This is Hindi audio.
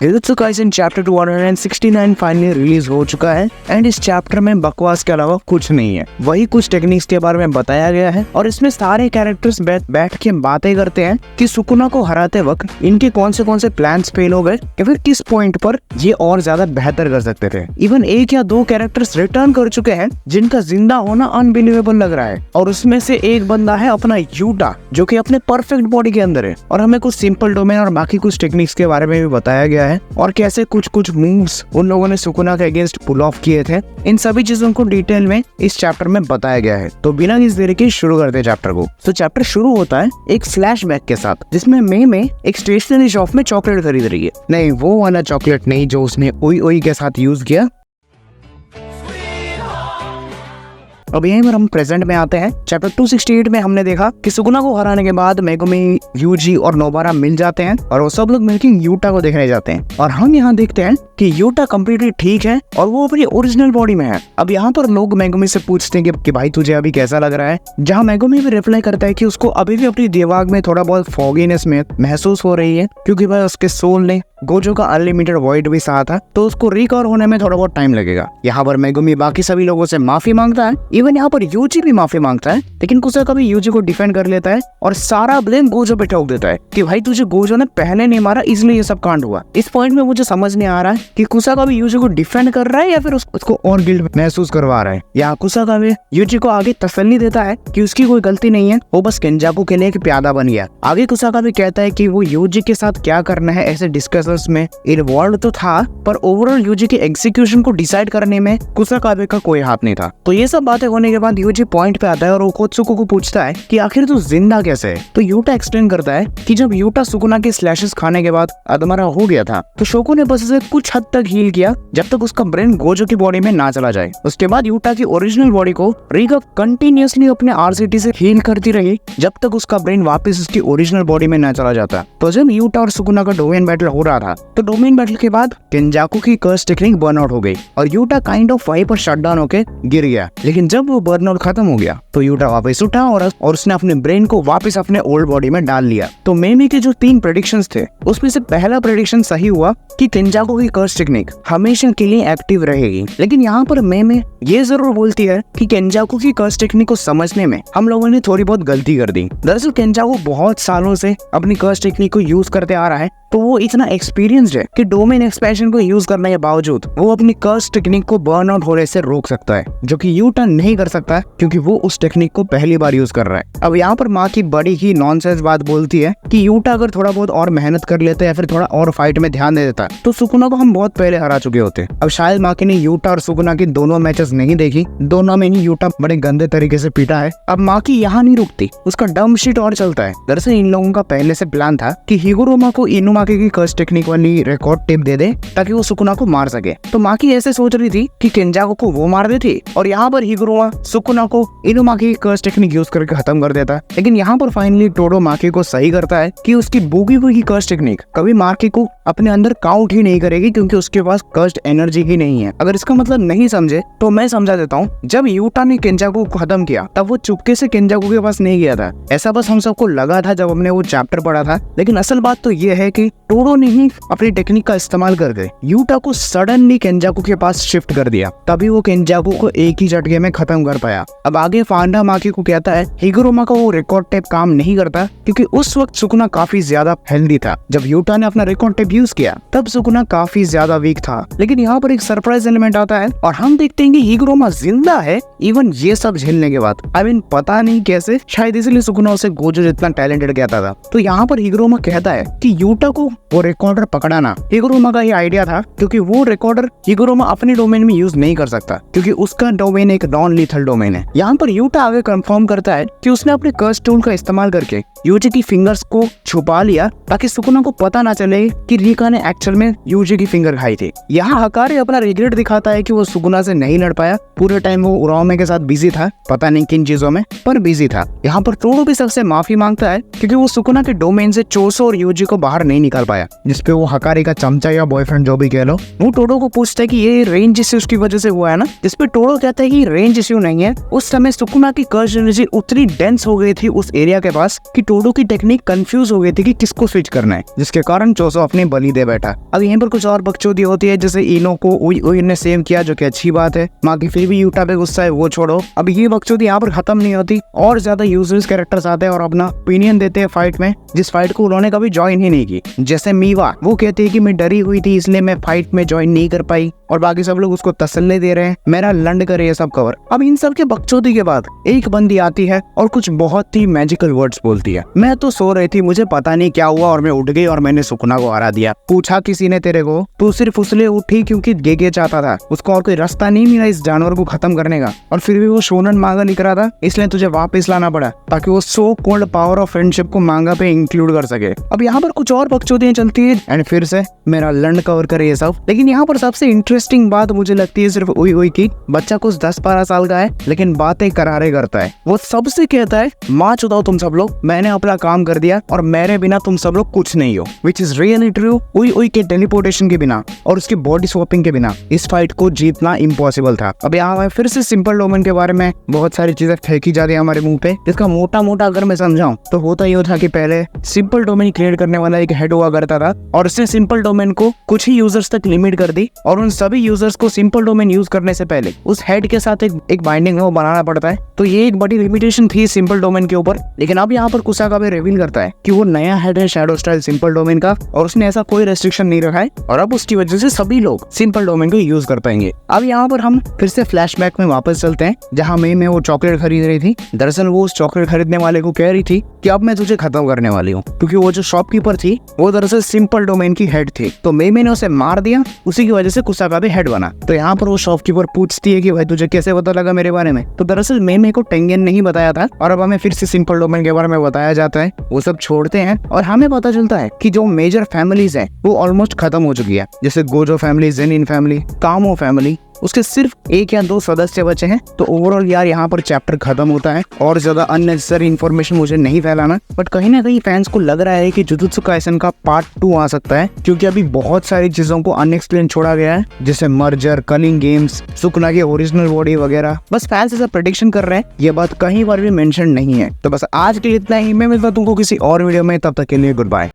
Jujutsu Kaisen chapter 269 finally release हो चुका है एंड इस चैप्टर में बकवास के अलावा कुछ नहीं है। वही कुछ टेक्निक्स के बारे में बताया गया है और इसमें सारे कैरेक्टर्स बैठ के बातें करते हैं कि सुकुना को हराते वक्त इनके कौन से प्लान्स फेल हो गए या फिर किस पॉइंट पर ये और ज्यादा बेहतर कर सकते थे। इवन एक या दो कैरेक्टर्स रिटर्न कर चुके हैं जिनका जिंदा होना अनबिलीवेबल लग रहा है और उसमें से एक बंदा है अपना यूटा जो कि अपने परफेक्ट बॉडी के अंदर है। और हमें कुछ सिंपल डोमेन और बाकी कुछ टेक्निक्स के बारे में भी बताया गया है और कैसे कुछ मूव्स उन लोगों ने सुकुना के अगेंस्ट पुल ऑफ किए थे। इन सभी चीजों को डिटेल में इस चैप्टर में बताया गया है। तो बिना किसी देरी के शुरू करते हैं चैप्टर को। तो चैप्टर शुरू होता है एक फ्लैशबैक के साथ जिसमें मे एक स्टेशनरी शॉप में चॉकलेट खरीद रही है। नहीं, वो वाला चॉकलेट नहीं जो उसने ओई ओई के साथ यूज किया। अब यहीं पर हम प्रेजेंट में आते हैं। चैप्टर 268 में हमने देखा कि सुकुना को हराने के बाद मेगुमी, यूजी और नोबारा मिल जाते हैं और वो सब लोग मिलकर यूटा को देखने जाते हैं और हम यहाँ देखते हैं कि यूटा कम्प्लीटली ठीक है और वो अपनी ओरिजिनल बॉडी में है। अब यहाँ पर लोग मेगुमी से पूछते हैं कि भाई तुझे अभी कैसा लग रहा है, जहाँ मेगुमी भी रिप्लाई करता है कि उसको अभी भी अपनी दिमाग में थोड़ा बहुत फॉगीनेस में महसूस हो रही है क्योंकि भाई उसके सोल ने गोजो का अनलिमिटेड वॉइड भी सहा था तो उसको रिकवर होने में थोड़ा बहुत टाइम लगेगा। यहाँ पर मेगुमी बाकी सभी लोगों से माफी मांगता है, इवन यहाँ पर यूजी भी माफी मांगता है, लेकिन कुसाका भी यूजी को डिफेंड कर लेता है और सारा ब्लेम गोजो पे ठोक देता है कि भाई तुझे गोजो ने पहले नहीं मारा इसलिए ये सब कांड हुआ। इस पॉइंट में मुझे समझ नहीं आ रहा है कि कुसाका भी यूजी को डिफेंड कर रहा है या फिर उसको और गिल्ट महसूस करवा रहा है। यहाँ कुसाका भी यूजी को आगे तसल्ली देता है कि उसकी कोई गलती नहीं है, वो बस केंजाकू के लिए एक प्यादा बन गया। आगे कुसाका भी कहता है कि वो यूजी के साथ क्या करना है ऐसे डिस्कशंस में इन्वॉल्व तो था पर ओवरऑल यूजी के एग्जीक्यूशन को डिसाइड करने में कुसाकाबे का कोई हाथ नहीं था। तो ये सब बातें होने के बाद यूजी पॉइंट पे आता है और ओकोत्सुको को पूछता है कि आखिर तू जिंदा कैसे है। तो यूटा एक्सप्लेन करता है कि जब यूटा सुकुना के स्लैशेस खाने के बाद अधमरा हो गया था तो शोको ने बस उसे कुछ हद तक हील किया जब तक उसका ब्रेन गोजो की बॉडी में ना चला जाए। उसके बाद यूटा की ओरिजिनल बॉडी को रीगा कंटिन्यूअसली अपने आरसीटी से हील करती रही जब तक उसका ब्रेन वापस उसकी ओरिजिनल बॉडी में ना चला जाता। तो जब यूटा और सुकुना का डोमेन बैटल हो रहा था तो डोमेन बैटल के बाद केंजाकू की कर्स टेक्निक बर्नआउट हो गई और यूटा काइंड ऑफ वहीं पर शटडाउन होके गिर गया। लेकिन जब वो बर्नआउट खत्म हो गया तो यूटा वापस उठा और उसने अपने ब्रेन को वापस अपने ओल्ड बॉडी में डाल लिया। तो मेमी के जो 3 प्रेडिक्शंस थे उसमें से पहला प्रेडिक्शन सही हुआ कि केंजाकू की कर्स टेक्निक हमेशा के लिए एक्टिव रहेगी। लेकिन यहाँ पर मेमी ये जरूर बोलती है कि केंजाकू की कर्स टेक्निक को समझने में हम लोगों ने थोड़ी बहुत गलती कर दी। दरअसल केंजाकू बहुत सालों से अपनी कर्स टेक्निक को यूज करते आ रहा है तो वो इतना एक्सपीरियंस्ड है कि डोमेन एक्सपेंशन को यूज करने के बावजूद वो अपनी कर्स टेक्निक को बर्न आउट होने से रोक सकता है, जो कि यूटा नहीं कर सकता है क्योंकि वो उस टेक्निक को पहली बार यूज कर रहा है। अब यहाँ पर माँ की बड़ी ही नॉनसेंस बात बोलती है कि यूटा अगर थोड़ा बहुत और मेहनत कर लेता या फिर थोड़ा और फाइट में ध्यान दे देता तो सुकुना को हम बहुत पहले हरा चुके होते। अब शायद माँ ने यूटा और सुकुना की दोनों मैचेस नहीं देखी, दोनों में ही यूटा बड़े गंदे तरीके से पीटा है। अब माँ की यहाँ नहीं रुकती, उसका डम शीट और चलता है। दरअसल इन लोगों का पहले से प्लान था कि हिगुरोमा को इनुमाके की कर्स टेक्निक वाली रिकॉर्ड टिप दे दे ताकि वो सुकुना को मार सके। तो माकी ऐसे सोच रही थी कि केंजाकू को वो मार देती और यहाँ पर हिगुरोमा सुकुना को इनुमाकी की कर्स टेक्निक यूज करके खत्म कर देता। लेकिन यहाँ पर फाइनली टोडो माकी को सही करता है कि उसकी बूगी की कर्स टेक्निक कभी माकी को अपने अंदर काउंट ही नहीं करेगी क्योंकि उसके पास कर्स्ड एनर्जी ही नहीं है। अगर इसका मतलब नहीं समझे तो मैं समझा देता हूँ। जब यूटा ने केंजाकू को खत्म किया तब वो चुपके से केंजाकू के पास नहीं गया था, ऐसा बस हम सबको लगा था जब हमने वो चैप्टर पढ़ा था। लेकिन असल बात तो ये है कि टोडो ने ही अपनी टेक्निक का इस्तेमाल करके यूटा को सडनली केंजाकू के पास शिफ्ट कर दिया, तभी वो केंजाकू को एक ही झटके में खत्म कर पाया। अब आगे फांडा माकी को कहता है हिगुरोमा का वो रिकॉर्ड टेप काम नहीं करता क्योंकि उस वक्त सुकुना काफी ज्यादा हेल्दी था। जब यूटा ने अपना रिकॉर्ड टेप यूज किया तब सुकुना काफी ज्यादा वीक था। लेकिन यहाँ पर एक सरप्राइज एलिमेंट आता है और हम देखते हैं कि हिगुरोमा जिंदा है इवन ये सब झेलने के बाद। पता नहीं कैसे, शायद इसलिए सुकुना उसे गोजो जितना टैलेंटेड कहता था। तो यहाँ पर हिगुरोमा कहता है कि यूटा को वो रिकॉर्डर पकड़ाना हिगुरोमा का ये आइडिया था क्योंकि वो रिकॉर्डर हिगुरोमा अपने डोमेन में यूज नहीं कर सकता क्योंकि उसका डोमेन एक नॉन लीथल डोमेन है। यहाँ पर यूटा आगे कंफर्म करता है कि उसने अपने कर्स टूल का इस्तेमाल करके यूजी की फिंगर्स को छुपा लिया ताकि सुकुना को पता ना चले कि रीका ने एक्चुअल में यूजी की फिंगर खाई थी। यहाँ हकारी अपना रिग्रेट दिखाता है कि वो सुकुना से नहीं लड़ पाया, पूरे टाइम वो उराओमे के साथ बिजी था, पता नहीं किन चीजों में पर बिजी था। यहाँ पर टोडो भी सबसे माफी मांगता है क्योंकि वो सुकुना के डोमेन से चोसो और यूजी को बाहर नहीं निकाल पाया, जिसपे वो हकारी का चमचा या बॉयफ्रेंड जो भी कह लो। वो टोडो को पूछता है कि ये रेंज इश्यूज की वजह से हुआ है ना, जिसपे टोडो कहता है कि रेंज इश्यू नहीं है, उस समय सुकुना की कर्स एनर्जी उतनी डेंस हो गई थी उस एरिया के पास कि टोडो की टेक्निक कंफ्यूज हो गई थी कि किसको स्विच करना है, जिसके कारण चोसो अपनी बलि दे बैठा। अब यहाँ पर कुछ और बकचोदी होती है, जैसे इनो को उई ने सेव किया, जो कि अच्छी बात है, बाकी फिर भी यूटा पे गुस्सा है, वो छोड़ो। अब ये बकचोदी यहाँ पर खत्म नहीं होती, और ज्यादा यूजर्स कैरेक्टर्स आते हैं और अपना ओपिनियन देते हैं फाइट में, जिस फाइट को उन्होंने कभी ज्वाइन ही नहीं की। जैसे मीवा, वो कहती है कि मैं डरी हुई थी इसलिए मैं फाइट में ज्वाइन नहीं कर पाई, और बाकी सब लोग उसको तसल्ली दे रहे हैं, मेरा लंड करे ये सब कवर। अब इन सब के बकचोदी के बाद एक बंदी आती है और कुछ बहुत ही मैजिकल वर्ड्स बोलती है। मैं तो सो रही थी, मुझे पता नहीं क्या हुआ और मैं उठ गई और मैंने सुकुना को हरा दिया। पूछा किसी ने तेरे को? तू सिर्फ उसलिए उठी क्योंकि गेगे चाहता था, उसको और कोई रास्ता नहीं मिला इस जानवर को खत्म करने का, और फिर भी वो शोनन मांगा लिख रहा था, इसलिए तुझे वापस लाना पड़ा ताकि वो so called power of friendship को मांगा पे इंक्लूड कर सके। अब यहाँ पर कुछ और बकचोदियां चलती है एंड फिर से मेरा लंड कवर करे ये सब। लेकिन यहाँ पर सबसे इंटरेस्टिंग बात मुझे लगती है सिर्फ उई की। बच्चा कुछ 10-12 साल का है लेकिन बातें करारे करता है। वो सबसे कहता है माँ चुदाओ तुम सब लोग, मैंने अपना काम कर दिया और मेरे बिना तुम सब लोग कुछ नहीं हो, विच इज रियली ट्रू। उई के टेलीपोर्टेशन के बिना और उसकी बॉडी स्वैपिंग के बिना इस फाइट को जीतना इम्पॉसिबल था। अब यहाँ फिर से सिंपल डोमेन के बारे में बहुत सारी चीजें फेंकी जा रही है हमारे मुंह पे, जिसका मोटा मोटा अगर मैं समझाऊं तो होता ही था कि पहले सिंपल डोमेन क्रिएट करने वाला एक हेड हुआ करता था, और उसने सिंपल डोमेन को कुछ ही यूजर्स तक लिमिट कर दी, और उन सभी यूजर्स को सिंपल डोमेन यूज करने से पहले उस हेड के साथ एक बाइंडिंग वो बनाना पड़ता है। तो ये एक बड़ी लिमिटेशन थी सिंपल डोमेन के ऊपर। लेकिन अब यहाँ पर कुसाका भी रिवील करता है कि वो नया हेड है शैडो स्टाइल सिंपल डोमेन का, और उसने ऐसा कोई रेस्ट्रिक्शन नहीं रखा है, और अब उसकी वजह से सभी लोग सिंपल डोमेन को यूज कर पाएंगे। अब यहाँ पर हम फिर से फ्लैशबैक में वापस चलते हैं, जहाँ में वो चॉकलेट खरीद रही थी। दरअसल वो उस चॉकलेट खरीदने वाले को कह रही थी कि अब मैं तुझे खत्म करने वाली हूँ, क्योंकि वो जो शॉपकीपर थी वो दरअसल सिंपल डोमेन की हेड थी। तो मे ने उसे मार दिया, उसी की वजह से कुसाका भी हेड बना। तो यहाँ पर वो शॉपकीपर पूछती है कि भाई तुझे कैसे पता लगा मेरे बारे में? तो दरअसल मे को टेंगेन नहीं बताया था, और अब हमें फिर से सिंपल डोमेन के बारे में बताया जाता है। वो सब छोड़ते हैं और हमें पता चलता है कि जो मेजर फैमिलीज है वो ऑलमोस्ट खत्म हो चुकी है, जैसे गोजो फैमिली, जेनिन फैमिली, कामो फैमिली, उसके सिर्फ 1 या 2 सदस्य बचे हैं। तो ओवरऑल यार यहाँ पर चैप्टर खत्म होता है, और ज्यादा अननेसेसरी इन्फॉर्मेशन मुझे नहीं फैलाना, बट कहीं ना कहीं फैंस को लग रहा है कि जुजुत्सु काइसेन का पार्ट 2 आ सकता है, क्योंकि अभी बहुत सारी चीजों को अनएक्सप्लेन छोड़ा गया है, जैसे मर्जर, कलिंग गेम्स, सुकुना की ओरिजिनल बॉडी वगैरह। बस फैंस ऐसा प्रेडिक्शन कर रहे हैं, ये बात कहीं पर भी मेंशन नहीं है। तो बस आज के लिए इतना ही, मैं मिलता हूं तुमको किसी और वीडियो में, तब तक के लिए गुड बाय।